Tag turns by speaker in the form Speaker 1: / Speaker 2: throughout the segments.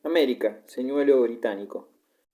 Speaker 1: América, señuelo británico.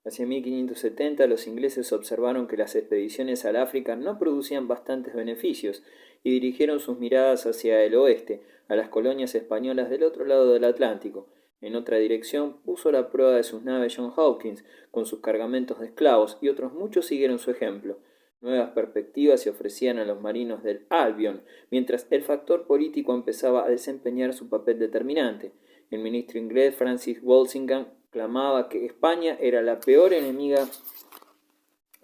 Speaker 1: Hacia 1570 los ingleses observaron que las expediciones al África no producían bastantes beneficios y dirigieron sus miradas hacia el oeste, a las colonias españolas del otro lado del Atlántico. En otra dirección puso a la prueba de sus naves John Hawkins, con sus cargamentos de esclavos, y otros muchos siguieron su ejemplo. Nuevas perspectivas se ofrecían a los marinos del Albion, mientras el factor político empezaba a desempeñar su papel determinante. El ministro inglés Francis Walsingham clamaba que España era la peor enemiga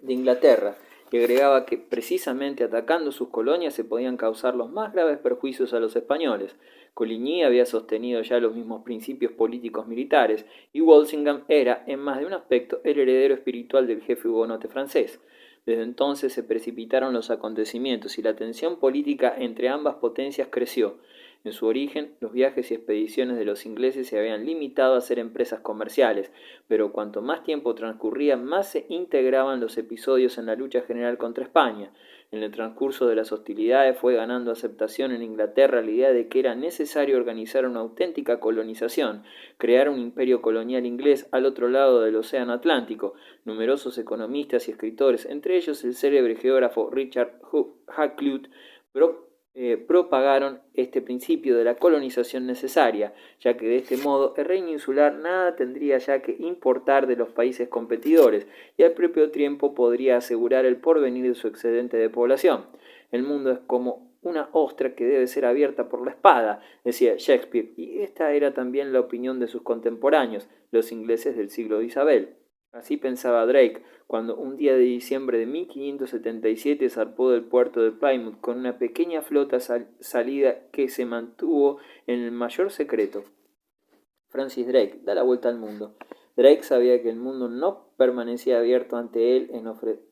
Speaker 1: de Inglaterra y agregaba que precisamente atacando sus colonias se podían causar los más graves perjuicios a los españoles. Coligny había sostenido ya los mismos principios políticos militares y Walsingham era, en más de un aspecto, el heredero espiritual del jefe hugonote francés. Desde entonces se precipitaron los acontecimientos y la tensión política entre ambas potencias creció. En su origen, los viajes y expediciones de los ingleses se habían limitado a ser empresas comerciales, pero cuanto más tiempo transcurría, más se integraban los episodios en la lucha general contra España. En el transcurso de las hostilidades fue ganando aceptación en Inglaterra la idea de que era necesario organizar una auténtica colonización, crear un imperio colonial inglés al otro lado del océano Atlántico. Numerosos economistas y escritores, entre ellos el célebre geógrafo Richard Hakluyt, propagaron este principio de la colonización necesaria, ya que de este modo el reino insular nada tendría ya que importar de los países competidores y al propio tiempo podría asegurar el porvenir de su excedente de población. El mundo es como una ostra que debe ser abierta por la espada, decía Shakespeare, y esta era también la opinión de sus contemporáneos, los ingleses del siglo de Isabel. Así pensaba Drake, cuando un día de diciembre de 1577 zarpó del puerto de Plymouth con una pequeña flota salida que se mantuvo en el mayor secreto. Francis Drake da la vuelta al mundo. Drake sabía que el mundo no permanecía abierto ante él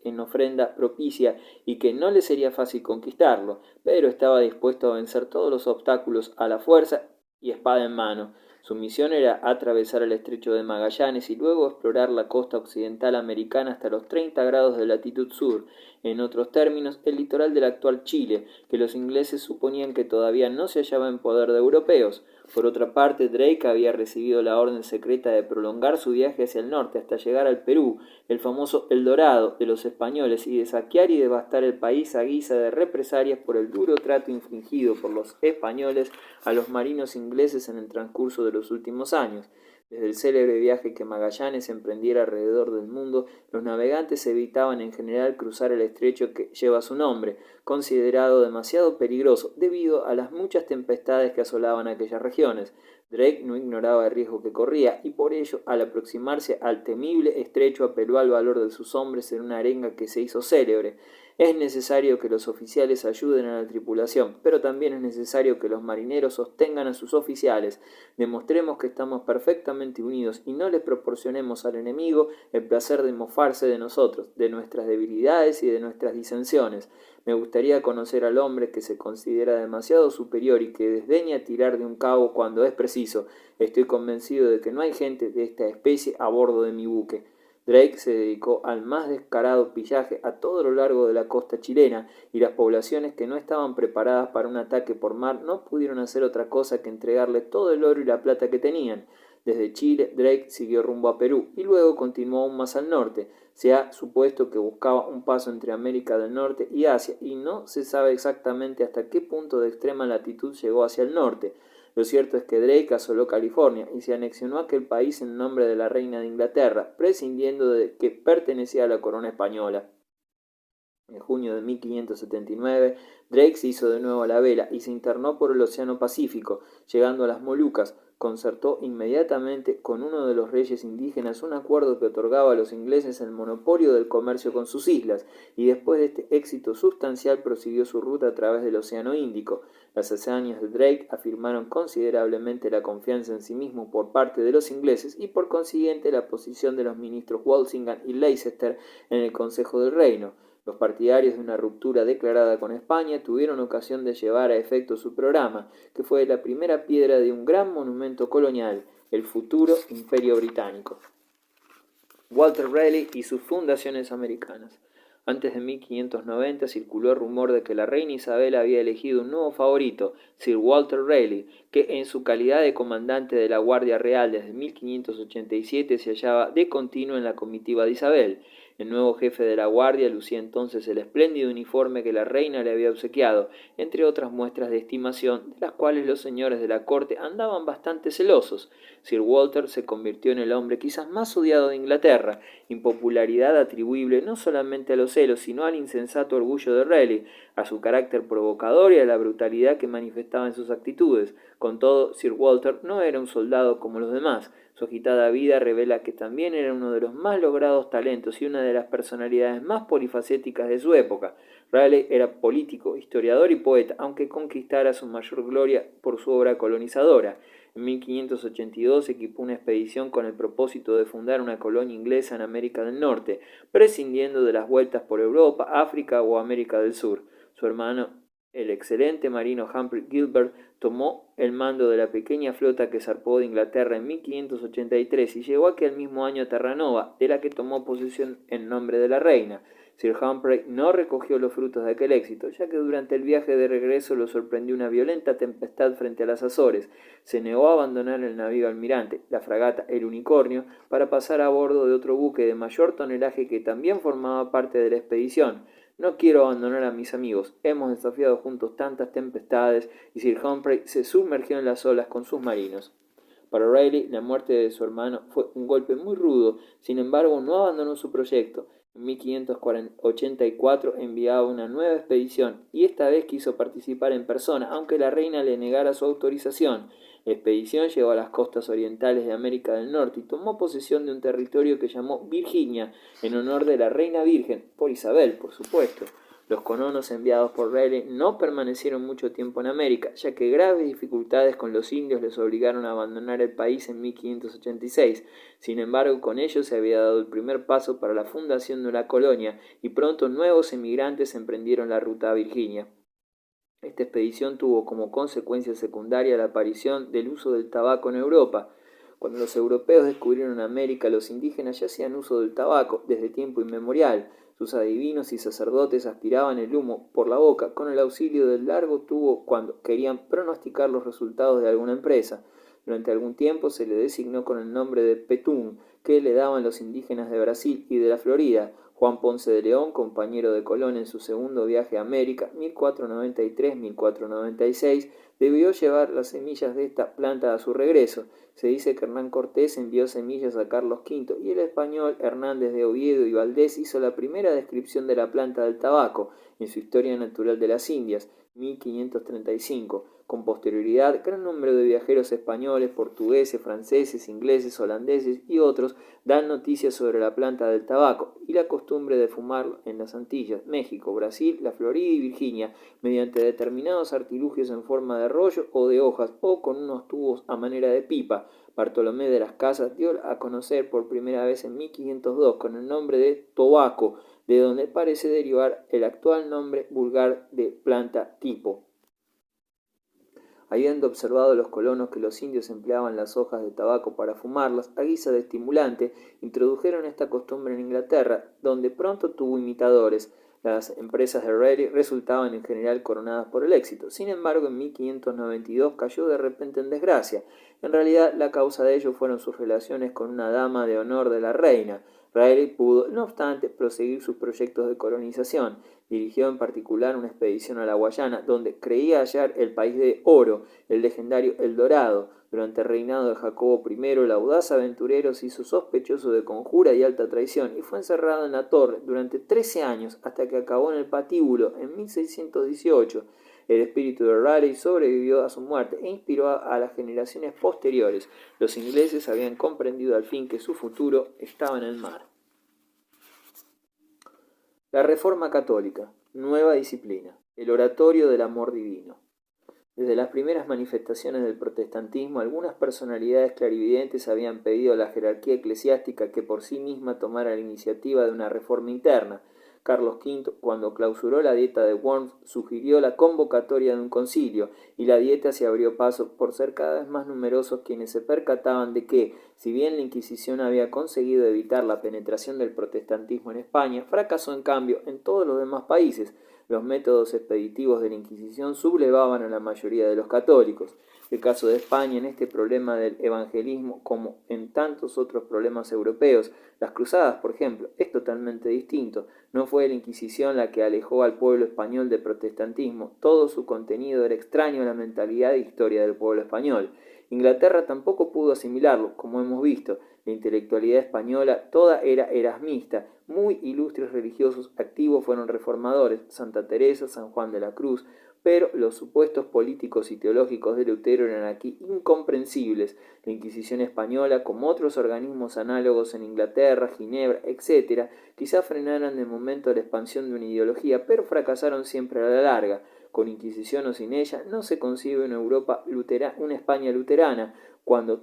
Speaker 1: en ofrenda propicia y que no le sería fácil conquistarlo, pero estaba dispuesto a vencer todos los obstáculos a la fuerza y espada en mano. Su misión era atravesar el estrecho de Magallanes y luego explorar la costa occidental americana hasta los 30 grados de latitud sur, en otros términos, el litoral del actual Chile, que los ingleses suponían que todavía no se hallaba en poder de europeos. Por otra parte, Drake había recibido la orden secreta de prolongar su viaje hacia el norte hasta llegar al Perú, el famoso El Dorado de los españoles, y de saquear y devastar el país a guisa de represalias por el duro trato infligido por los españoles a los marinos ingleses en el transcurso de los últimos años. Desde el célebre viaje que Magallanes emprendiera alrededor del mundo, los navegantes evitaban en general cruzar el estrecho que lleva su nombre, considerado demasiado peligroso debido a las muchas tempestades que asolaban aquellas regiones. Drake no ignoraba el riesgo que corría y por ello, al aproximarse al temible estrecho, apeló al valor de sus hombres en una arenga que se hizo célebre. Es necesario que los oficiales ayuden a la tripulación, pero también es necesario que los marineros sostengan a sus oficiales. Demostremos que estamos perfectamente unidos y no le proporcionemos al enemigo el placer de mofarse de nosotros, de nuestras debilidades y de nuestras disensiones. Me gustaría conocer al hombre que se considera demasiado superior y que desdeña tirar de un cabo cuando es preciso. Estoy convencido de que no hay gente de esta especie a bordo de mi buque. Drake se dedicó al más descarado pillaje a todo lo largo de la costa chilena y las poblaciones que no estaban preparadas para un ataque por mar no pudieron hacer otra cosa que entregarle todo el oro y la plata que tenían. Desde Chile, Drake siguió rumbo a Perú y luego continuó aún más al norte. Se ha supuesto que buscaba un paso entre América del Norte y Asia y no se sabe exactamente hasta qué punto de extrema latitud llegó hacia el norte. Lo cierto es que Drake asoló California y se anexionó aquel país en nombre de la reina de Inglaterra, prescindiendo de que pertenecía a la corona española. En junio de 1579, Drake se hizo de nuevo a la vela y se internó por el Océano Pacífico, llegando a las Molucas. Concertó inmediatamente con uno de los reyes indígenas un acuerdo que otorgaba a los ingleses el monopolio del comercio con sus islas, y después de este éxito sustancial prosiguió su ruta a través del Océano Índico. Las hazañas de Drake afirmaron considerablemente la confianza en sí mismo por parte de los ingleses y por consiguiente la posición de los ministros Walsingham y Leicester en el Consejo del Reino. Los partidarios de una ruptura declarada con España tuvieron ocasión de llevar a efecto su programa, que fue la primera piedra de un gran monumento colonial, el futuro Imperio Británico. Walter Raleigh y sus fundaciones americanas. Antes de 1590 circuló el rumor de que la reina Isabel había elegido un nuevo favorito, Sir Walter Raleigh, que en su calidad de comandante de la Guardia Real desde 1587 se hallaba de continuo en la comitiva de Isabel. El nuevo jefe de la guardia lucía entonces el espléndido uniforme que la reina le había obsequiado, entre otras muestras de estimación, de las cuales los señores de la corte andaban bastante celosos. Sir Walter se convirtió en el hombre quizás más odiado de Inglaterra, impopularidad atribuible no solamente a los celos, sino al insensato orgullo de Raleigh, a su carácter provocador y a la brutalidad que manifestaba en sus actitudes. Con todo, Sir Walter no era un soldado como los demás. Su agitada vida revela que también era uno de los más logrados talentos y una de las personalidades más polifacéticas de su época. Raleigh era político, historiador y poeta, aunque conquistara su mayor gloria por su obra colonizadora. En 1582 equipó una expedición con el propósito de fundar una colonia inglesa en América del Norte, prescindiendo de las vueltas por Europa, África o América del Sur. Su hermano, el excelente marino Humphrey Gilbert, tomó el mando de la pequeña flota que zarpó de Inglaterra en 1583 y llegó aquel mismo año a Terranova, de la que tomó posesión en nombre de la reina. Sir Humphrey no recogió los frutos de aquel éxito, ya que durante el viaje de regreso lo sorprendió una violenta tempestad frente a las Azores. Se negó a abandonar el navío almirante, la fragata El Unicornio, para pasar a bordo de otro buque de mayor tonelaje que también formaba parte de la expedición. No quiero abandonar a mis amigos, hemos desafiado juntos tantas tempestades, y Sir Humphrey se sumergió en las olas con sus marinos. Para Raleigh, la muerte de su hermano fue un golpe muy rudo, sin embargo no abandonó su proyecto. En 1584 enviaba una nueva expedición, y esta vez quiso participar en persona, aunque la reina le negara su autorización. La expedición llegó a las costas orientales de América del Norte y tomó posesión de un territorio que llamó Virginia, en honor de la reina virgen, por Isabel, por supuesto. Los colonos enviados por Raleigh no permanecieron mucho tiempo en América, ya que graves dificultades con los indios les obligaron a abandonar el país en 1586. Sin embargo, con ello se había dado el primer paso para la fundación de una colonia, y pronto nuevos emigrantes emprendieron la ruta a Virginia. Esta expedición tuvo como consecuencia secundaria la aparición del uso del tabaco en Europa. Cuando los europeos descubrieron América, los indígenas ya hacían uso del tabaco desde tiempo inmemorial. Sus adivinos y sacerdotes aspiraban el humo por la boca con el auxilio del largo tubo cuando querían pronosticar los resultados de alguna empresa. Durante algún tiempo se le designó con el nombre de Petún, que le daban los indígenas de Brasil y de la Florida. Juan Ponce de León, compañero de Colón en su segundo viaje a América, 1493-1496, debió llevar las semillas de esta planta a su regreso. Se dice que Hernán Cortés envió semillas a Carlos V y el español Hernández de Oviedo y Valdés hizo la primera descripción de la planta del tabaco en su Historia Natural de las Indias, 1535. Con posterioridad, gran número de viajeros españoles, portugueses, franceses, ingleses, holandeses y otros dan noticias sobre la planta del tabaco y la costumbre de fumarlo en las Antillas, México, Brasil, la Florida y Virginia, mediante determinados artilugios en forma de rollo o de hojas o con unos tubos a manera de pipa. Bartolomé de las Casas dio a conocer por primera vez en 1502 con el nombre de tobaco, de donde parece derivar el actual nombre vulgar de planta tipo. Habiendo observado los colonos que los indios empleaban las hojas de tabaco para fumarlas a guisa de estimulante, introdujeron esta costumbre en Inglaterra, donde pronto tuvo imitadores. Las empresas de Raleigh resultaban en general coronadas por el éxito. Sin embargo, en 1592 cayó de repente en desgracia. En realidad, la causa de ello fueron sus relaciones con una dama de honor de la reina. Raleigh pudo, no obstante, proseguir sus proyectos de colonización. Dirigió en particular una expedición a la Guayana, donde creía hallar el país de oro, el legendario El Dorado. Durante el reinado de Jacobo I, el audaz aventurero se hizo sospechoso de conjura y alta traición y fue encerrado en la torre durante 13 años hasta que acabó en el patíbulo en 1618. El espíritu de Raleigh sobrevivió a su muerte e inspiró a las generaciones posteriores. Los ingleses habían comprendido al fin que su futuro estaba en el mar. La Reforma Católica, nueva disciplina, el oratorio del amor divino. Desde las primeras manifestaciones del protestantismo, algunas personalidades clarividentes habían pedido a la jerarquía eclesiástica que por sí misma tomara la iniciativa de una reforma interna. Carlos V, cuando clausuró la Dieta de Worms, sugirió la convocatoria de un concilio, y la Dieta se abrió paso por ser cada vez más numerosos quienes se percataban de que, si bien la Inquisición había conseguido evitar la penetración del protestantismo en España, fracasó en cambio en todos los demás países. Los métodos expeditivos de la Inquisición sublevaban a la mayoría de los católicos. El caso de España en este problema del evangelismo, como en tantos otros problemas europeos, las cruzadas, por ejemplo, es totalmente distinto. No fue la Inquisición la que alejó al pueblo español del protestantismo, todo su contenido era extraño a la mentalidad e historia del pueblo español. Inglaterra tampoco pudo asimilarlo, como hemos visto. La intelectualidad española toda era erasmista, muy ilustres religiosos activos fueron reformadores, Santa Teresa, San Juan de la Cruz, pero los supuestos políticos y teológicos de Lutero eran aquí incomprensibles. La Inquisición española, como otros organismos análogos en Inglaterra, Ginebra, etc., quizá frenaran de momento la expansión de una ideología, pero fracasaron siempre a la larga. Con Inquisición o sin ella, no se concibe una España luterana, cuanto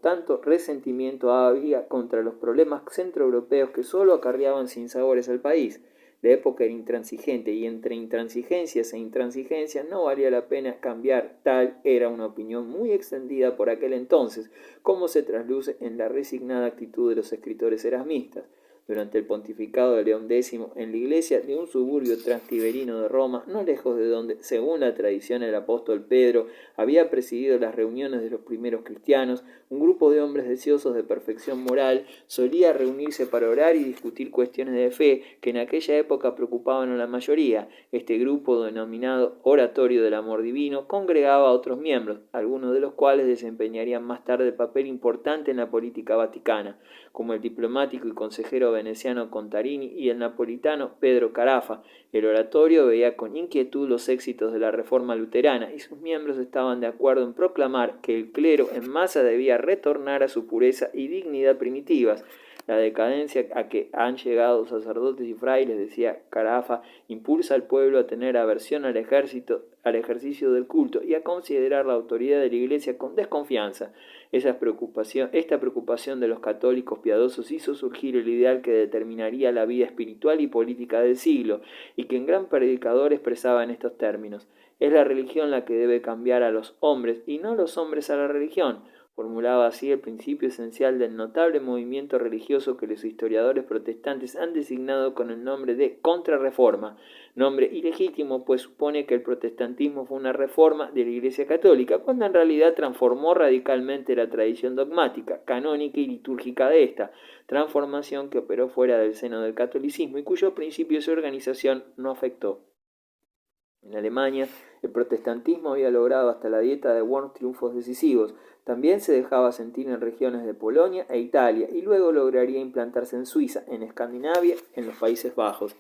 Speaker 1: tanto resentimiento había contra los problemas centroeuropeos que solo acarreaban sinsabores al país. La época era intransigente y entre intransigencias e intransigencias no valía la pena cambiar. Tal era una opinión muy extendida por aquel entonces, como se trasluce en la resignada actitud de los escritores erasmistas. Durante el pontificado de León X, en la iglesia de un suburbio transtiberino de Roma, no lejos de donde, según la tradición, el apóstol Pedro había presidido las reuniones de los primeros cristianos, un grupo de hombres deseosos de perfección moral solía reunirse para orar y discutir cuestiones de fe que en aquella época preocupaban a la mayoría. Este grupo, denominado Oratorio del Amor Divino, congregaba a otros miembros, algunos de los cuales desempeñarían más tarde papel importante en la política vaticana, como el diplomático y consejero veneciano Contarini y el napolitano Pedro Carafa. El oratorio veía con inquietud los éxitos de la reforma luterana y sus miembros estaban de acuerdo en proclamar que el clero en masa debía retornar a su pureza y dignidad primitivas. La decadencia a que han llegado sacerdotes y frailes, decía Carafa, impulsa al pueblo a tener aversión al ejercicio del culto y a considerar la autoridad de la Iglesia con desconfianza. Esta preocupación de los católicos piadosos hizo surgir el ideal que determinaría la vida espiritual y política del siglo, y que un gran predicador expresaba en estos términos: es la religión la que debe cambiar a los hombres y no los hombres a la religión. Formulaba así el principio esencial del notable movimiento religioso que los historiadores protestantes han designado con el nombre de Contrarreforma, nombre ilegítimo pues supone que el protestantismo fue una reforma de la Iglesia Católica, cuando en realidad transformó radicalmente la tradición dogmática, canónica y litúrgica de esta, transformación que operó fuera del seno del catolicismo y cuyos principios y organización no afectó. En Alemania, el protestantismo había logrado hasta la Dieta de Worms triunfos decisivos. También se dejaba sentir en regiones de Polonia e Italia, y luego lograría implantarse en Suiza, en Escandinavia, en los Países Bajos.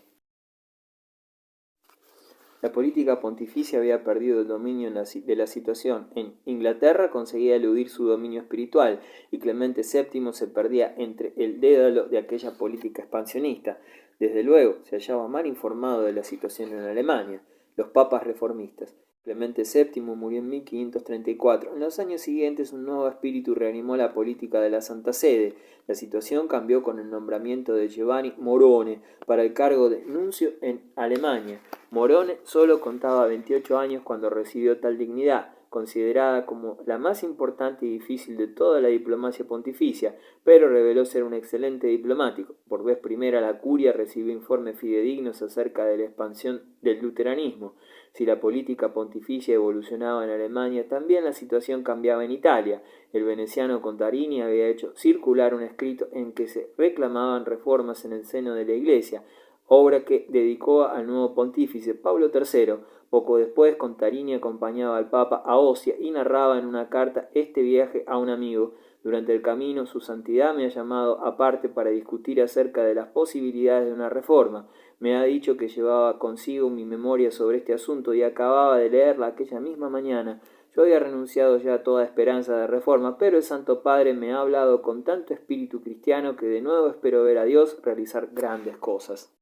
Speaker 1: La política pontificia había perdido el dominio de la situación. En Inglaterra conseguía eludir su dominio espiritual, y Clemente VII se perdía entre el dédalo de aquella política expansionista. Desde luego, se hallaba mal informado de la situación en Alemania. Los papas reformistas. Clemente VII murió en 1534. En los años siguientes un nuevo espíritu reanimó la política de la Santa Sede. La situación cambió con el nombramiento de Giovanni Morone para el cargo de nuncio en Alemania. Morone solo contaba 28 años cuando recibió tal dignidad, considerada como la más importante y difícil de toda la diplomacia pontificia, pero reveló ser un excelente diplomático. Por vez primera la curia recibió informes fidedignos acerca de la expansión del luteranismo. Si la política pontificia evolucionaba en Alemania, también la situación cambiaba en Italia. El veneciano Contarini había hecho circular un escrito en que se reclamaban reformas en el seno de la Iglesia, obra que dedicó al nuevo pontífice Pablo III. Poco después, Contarini acompañaba al Papa a Ostia y narraba en una carta este viaje a un amigo. Durante el camino, su santidad me ha llamado aparte para discutir acerca de las posibilidades de una reforma. Me ha dicho que llevaba consigo mi memoria sobre este asunto y acababa de leerla aquella misma mañana. Yo había renunciado ya a toda esperanza de reforma, pero el Santo Padre me ha hablado con tanto espíritu cristiano que de nuevo espero ver a Dios realizar grandes cosas.